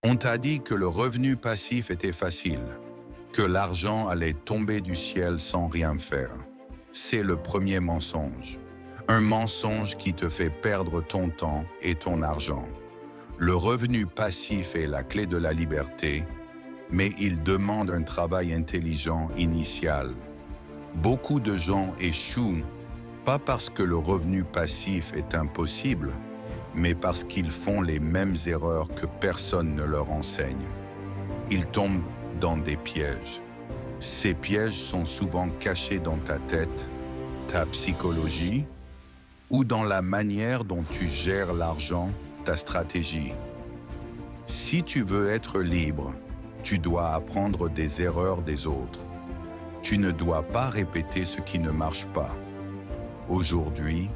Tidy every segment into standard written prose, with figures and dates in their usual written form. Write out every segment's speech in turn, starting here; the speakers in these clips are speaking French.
On t'a dit que le revenu passif était facile, que l'argent allait tomber du ciel sans rien faire. C'est le premier mensonge. Un mensonge qui te fait perdre ton temps et ton argent. Le revenu passif est la clé de la liberté, mais il demande un travail intelligent initial. Beaucoup de gens échouent, pas parce que le revenu passif est impossible, mais parce qu'ils font les mêmes erreurs que personne ne leur enseigne. Ils tombent dans des pièges. Ces pièges sont souvent cachés dans ta tête, ta psychologie, ou dans la manière dont tu gères l'argent, ta stratégie. Si tu veux être libre, tu dois apprendre des erreurs des autres. Tu ne dois pas répéter ce qui ne marche pas. Aujourd'hui,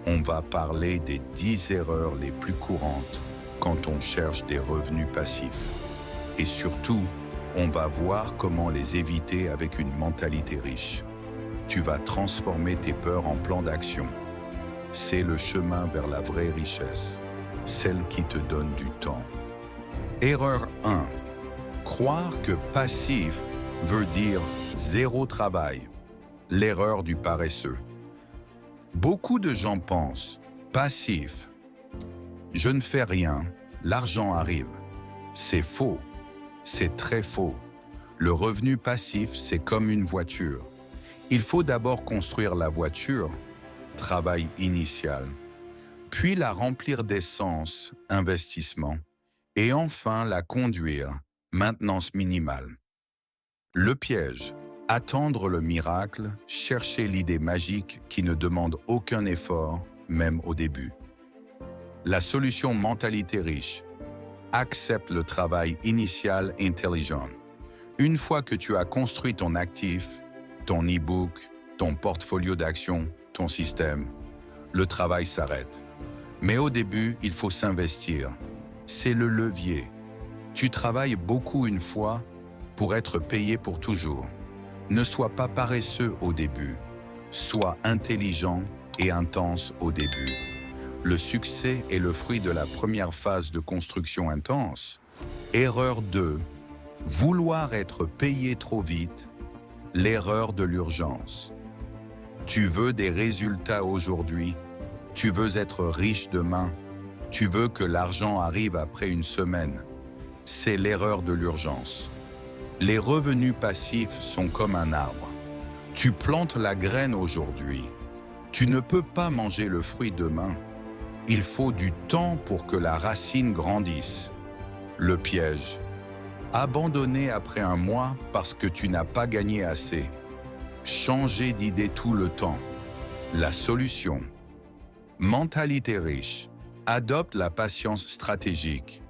on va parler des 10 erreurs les plus courantes quand on cherche des revenus passifs. Et surtout, on va voir comment les éviter avec une mentalité riche. Tu vas transformer tes peurs en plan d'action. C'est le chemin vers la vraie richesse, celle qui te donne du temps. Erreur 1. Croire que passif veut dire zéro travail. L'erreur du paresseux. Beaucoup de gens pensent passif. Je ne fais rien, l'argent arrive. C'est faux. C'est très faux. Le revenu passif, c'est comme une voiture. Il faut d'abord construire la voiture, travail initial, puis la remplir d'essence, investissement, et enfin la conduire, maintenance minimale. Le piège, attendre le miracle, chercher l'idée magique qui ne demande aucun effort, même au début. La solution mentalité riche, accepte le travail initial intelligent. Une fois que tu as construit ton actif, ton e-book, ton portfolio d'actions, ton système, le travail s'arrête. Mais au début, il faut s'investir. C'est le levier. Tu travailles beaucoup une fois pour être payé pour toujours. Ne sois pas paresseux au début. Sois intelligent et intense au début. Le succès est le fruit de la première phase de construction intense. Erreur 2. Vouloir être payé trop vite. L'erreur de l'urgence. Tu veux des résultats aujourd'hui. Tu veux être riche demain. Tu veux que l'argent arrive après une semaine. C'est l'erreur de l'urgence. Les revenus passifs sont comme un arbre. Tu plantes la graine aujourd'hui. Tu ne peux pas manger le fruit demain. Il faut du temps pour que la racine grandisse. Le piège. Abandonner après un mois parce que tu n'as pas gagné assez. Changer d'idée tout le temps. La solution. Mentalité riche. Adopte la patience stratégique.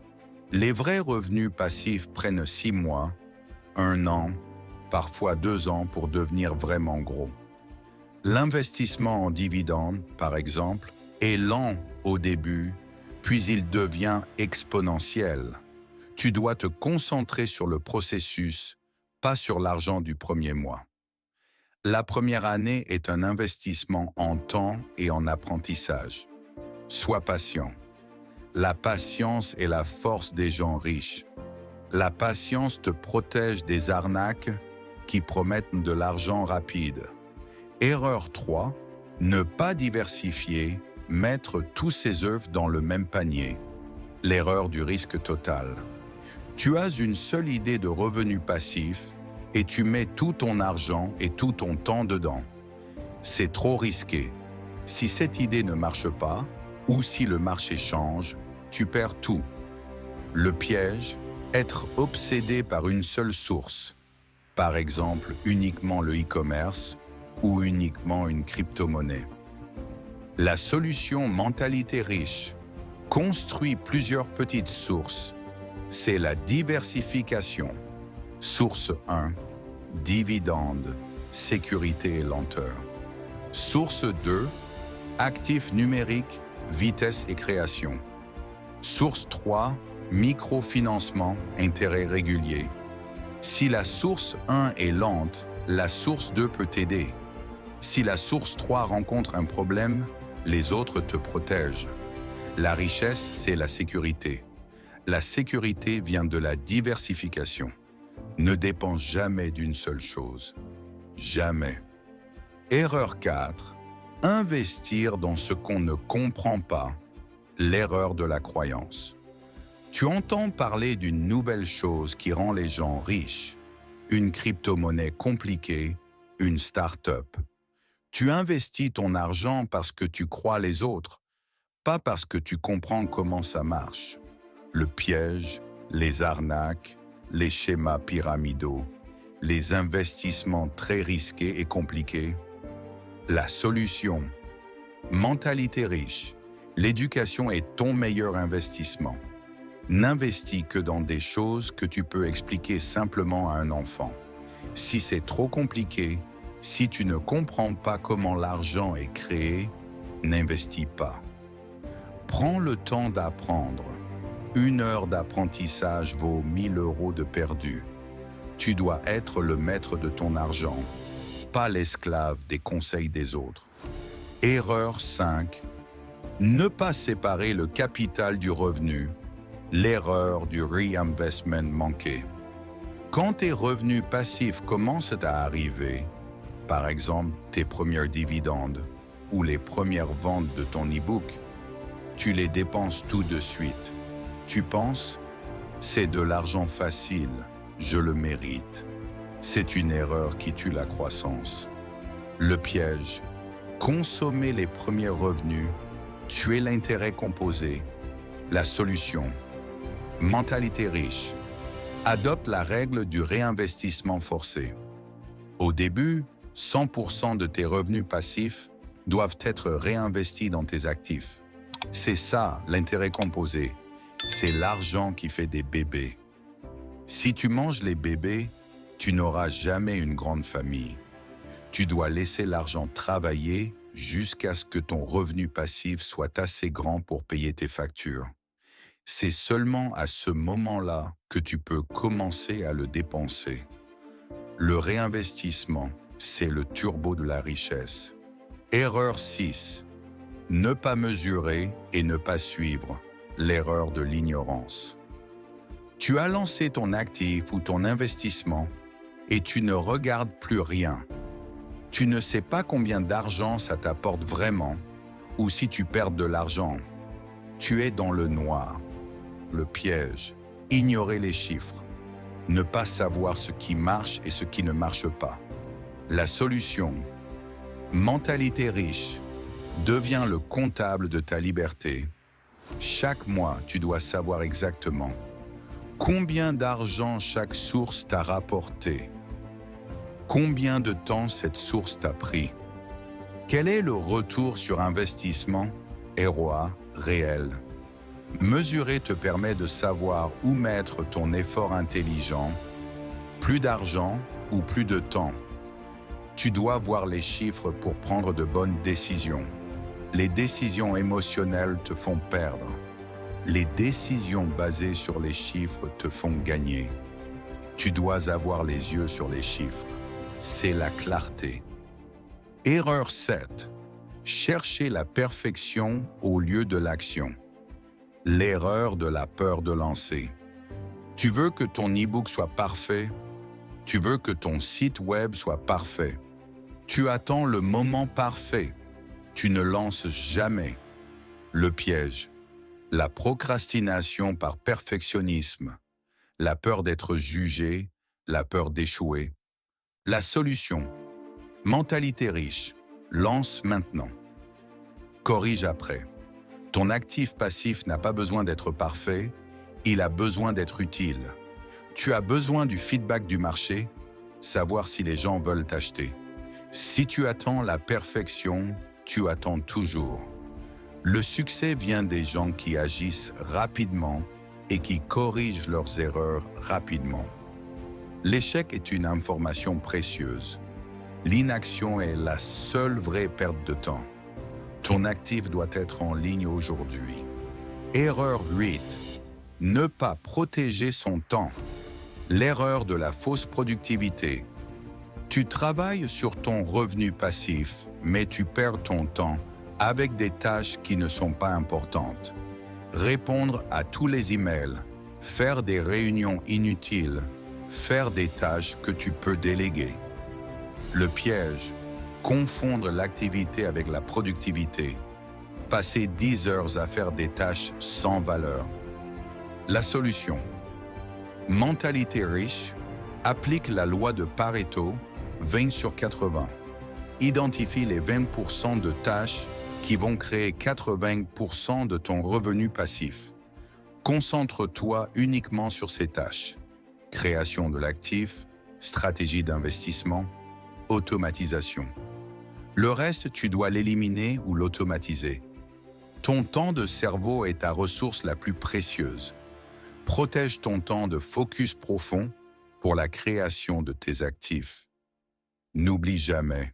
Les vrais revenus passifs prennent 6 mois, 1 an, parfois 2 ans pour devenir vraiment gros. L'investissement en dividendes, par exemple, est lent au début, puis il devient exponentiel. Tu dois te concentrer sur le processus, pas sur l'argent du premier mois. La première année est un investissement en temps et en apprentissage. Sois patient. La patience est la force des gens riches. La patience te protège des arnaques qui promettent de l'argent rapide. Erreur 3. Ne pas diversifier, mettre tous ses œufs dans le même panier. L'erreur du risque total. Tu as une seule idée de revenu passif et tu mets tout ton argent et tout ton temps dedans. C'est trop risqué. Si cette idée ne marche pas, ou si le marché change, tu perds tout. Le piège, être obsédé par une seule source. Par exemple, uniquement le e-commerce ou uniquement une crypto-monnaie. La solution mentalité riche construit plusieurs petites sources. C'est la diversification. Source 1, dividendes, sécurité et lenteur. Source 2, actifs numériques, vitesse et création. Source 3, microfinancement, intérêt régulier. Si la source 1 est lente, la source 2 peut t'aider. Si la source 3 rencontre un problème, les autres te protègent. La richesse, c'est la sécurité. La sécurité vient de la diversification. Ne dépense jamais d'une seule chose. Jamais. Erreur 4. Investir dans ce qu'on ne comprend pas. L'erreur de la croyance. Tu entends parler d'une nouvelle chose qui rend les gens riches. Une crypto-monnaie compliquée, une start-up. Tu investis ton argent parce que tu crois les autres, pas parce que tu comprends comment ça marche. Le piège, les arnaques, les schémas pyramidaux, les investissements très risqués et compliqués. La solution, mentalité riche. L'éducation est ton meilleur investissement. N'investis que dans des choses que tu peux expliquer simplement à un enfant. Si c'est trop compliqué, si tu ne comprends pas comment l'argent est créé, n'investis pas. Prends le temps d'apprendre. 1 heure d'apprentissage vaut 1 000 € de perdu. Tu dois être le maître de ton argent, pas l'esclave des conseils des autres. Erreur 5. Ne pas séparer le capital du revenu. L'erreur du reinvestment manqué. Quand tes revenus passifs commencent à arriver, par exemple tes premiers dividendes ou les premières ventes de ton e-book, tu les dépenses tout de suite. Tu penses, c'est de l'argent facile, je le mérite. C'est une erreur qui tue la croissance. Le piège, consommer les premiers revenus, tuer l'intérêt composé. La solution, mentalité riche. Adopte la règle du réinvestissement forcé. Au début, 100% de tes revenus passifs doivent être réinvestis dans tes actifs. C'est ça, l'intérêt composé. C'est l'argent qui fait des bébés. Si tu manges les bébés, tu n'auras jamais une grande famille. Tu dois laisser l'argent travailler jusqu'à ce que ton revenu passif soit assez grand pour payer tes factures. C'est seulement à ce moment-là que tu peux commencer à le dépenser. Le réinvestissement, c'est le turbo de la richesse. Erreur 6. Ne pas mesurer et ne pas suivre. L'erreur de l'ignorance. Tu as lancé ton actif ou ton investissement et tu ne regardes plus rien. Tu ne sais pas combien d'argent ça t'apporte vraiment ou si tu perds de l'argent. Tu es dans le noir. Le piège, ignorer les chiffres, ne pas savoir ce qui marche et ce qui ne marche pas. La solution, mentalité riche, deviens le comptable de ta liberté. Chaque mois, tu dois savoir exactement combien d'argent chaque source t'a rapporté, combien de temps cette source t'a pris, quel est le retour sur investissement, ROI, réel. Mesurer te permet de savoir où mettre ton effort intelligent, plus d'argent ou plus de temps. Tu dois voir les chiffres pour prendre de bonnes décisions. Les décisions émotionnelles te font perdre. Les décisions basées sur les chiffres te font gagner. Tu dois avoir les yeux sur les chiffres. C'est la clarté. Erreur 7. Chercher la perfection au lieu de l'action. L'erreur de la peur de lancer. Tu veux que ton e-book soit parfait? Tu veux que ton site web soit parfait? Tu attends le moment parfait. Tu ne lances jamais. Le piège. La procrastination par perfectionnisme. La peur d'être jugé, la peur d'échouer. La solution. Mentalité riche. Lance maintenant. Corrige après. Ton actif passif n'a pas besoin d'être parfait, il a besoin d'être utile. Tu as besoin du feedback du marché, savoir si les gens veulent t'acheter. Si tu attends la perfection, tu attends toujours. Le succès vient des gens qui agissent rapidement et qui corrigent leurs erreurs rapidement. L'échec est une information précieuse. L'inaction est la seule vraie perte de temps. Ton actif doit être en ligne aujourd'hui. Erreur 8. Ne pas protéger son temps. L'erreur de la fausse productivité. Tu travailles sur ton revenu passif, mais tu perds ton temps avec des tâches qui ne sont pas importantes. Répondre à tous les emails, faire des réunions inutiles, faire des tâches que tu peux déléguer. Le piège, confondre l'activité avec la productivité, passer 10 heures à faire des tâches sans valeur. La solution, mentalité riche, applique la loi de Pareto, 20/80. Identifie les 20% de tâches qui vont créer 80% de ton revenu passif. Concentre-toi uniquement sur ces tâches. Création de l'actif, stratégie d'investissement, automatisation. Le reste, tu dois l'éliminer ou l'automatiser. Ton temps de cerveau est ta ressource la plus précieuse. Protège ton temps de focus profond pour la création de tes actifs. N'oublie jamais,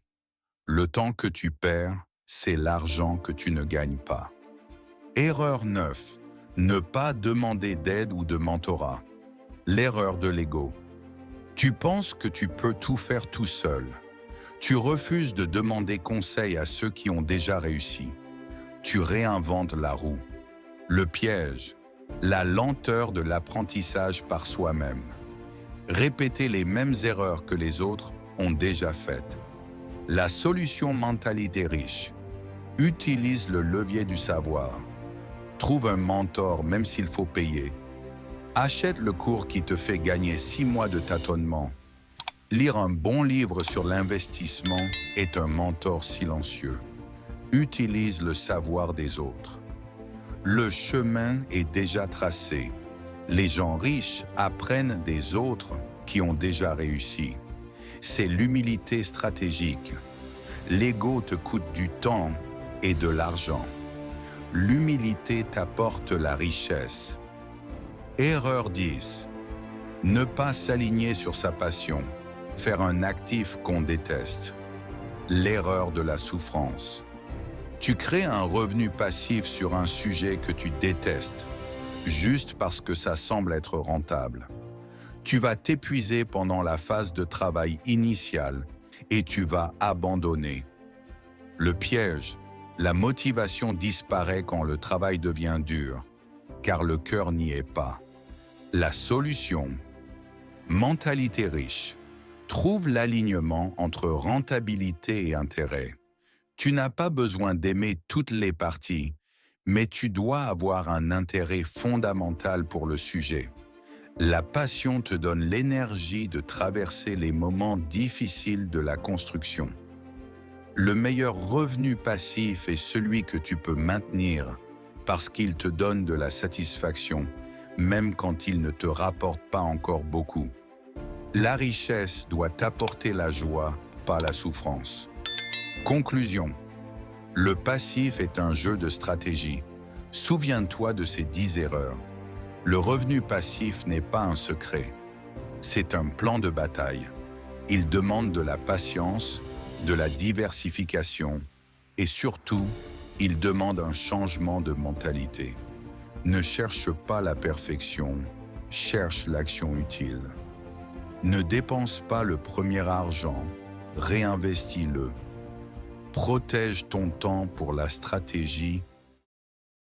le temps que tu perds, c'est l'argent que tu ne gagnes pas. Erreur 9. Ne pas demander d'aide ou de mentorat. L'erreur de l'ego. Tu penses que tu peux tout faire tout seul. Tu refuses de demander conseil à ceux qui ont déjà réussi. Tu réinventes la roue. Le piège, la lenteur de l'apprentissage par soi-même. Répéter les mêmes erreurs que les autres ont déjà faites. La solution mentalité riche. Utilise le levier du savoir. Trouve un mentor même s'il faut payer. Achète le cours qui te fait gagner 6 mois de tâtonnement. Lire un bon livre sur l'investissement est un mentor silencieux. Utilise le savoir des autres. Le chemin est déjà tracé. Les gens riches apprennent des autres qui ont déjà réussi. C'est l'humilité stratégique. L'ego te coûte du temps et de l'argent. L'humilité t'apporte la richesse. Erreur 10. Ne pas s'aligner sur sa passion. Faire un actif qu'on déteste. L'erreur de la souffrance. Tu crées un revenu passif sur un sujet que tu détestes, juste parce que ça semble être rentable. Tu vas t'épuiser pendant la phase de travail initiale et tu vas abandonner. Le piège, la motivation disparaît quand le travail devient dur, car le cœur n'y est pas. La solution, mentalité riche, trouve l'alignement entre rentabilité et intérêt. Tu n'as pas besoin d'aimer toutes les parties, mais tu dois avoir un intérêt fondamental pour le sujet. La passion te donne l'énergie de traverser les moments difficiles de la construction. Le meilleur revenu passif est celui que tu peux maintenir parce qu'il te donne de la satisfaction, même quand il ne te rapporte pas encore beaucoup. La richesse doit t'apporter la joie, pas la souffrance. Conclusion. Le passif est un jeu de stratégie. Souviens-toi de ces 10 erreurs. Le revenu passif n'est pas un secret. C'est un plan de bataille. Il demande de la patience, de la diversification et surtout, il demande un changement de mentalité. Ne cherche pas la perfection, cherche l'action utile. Ne dépense pas le premier argent, réinvestis-le. Protège ton temps pour la stratégie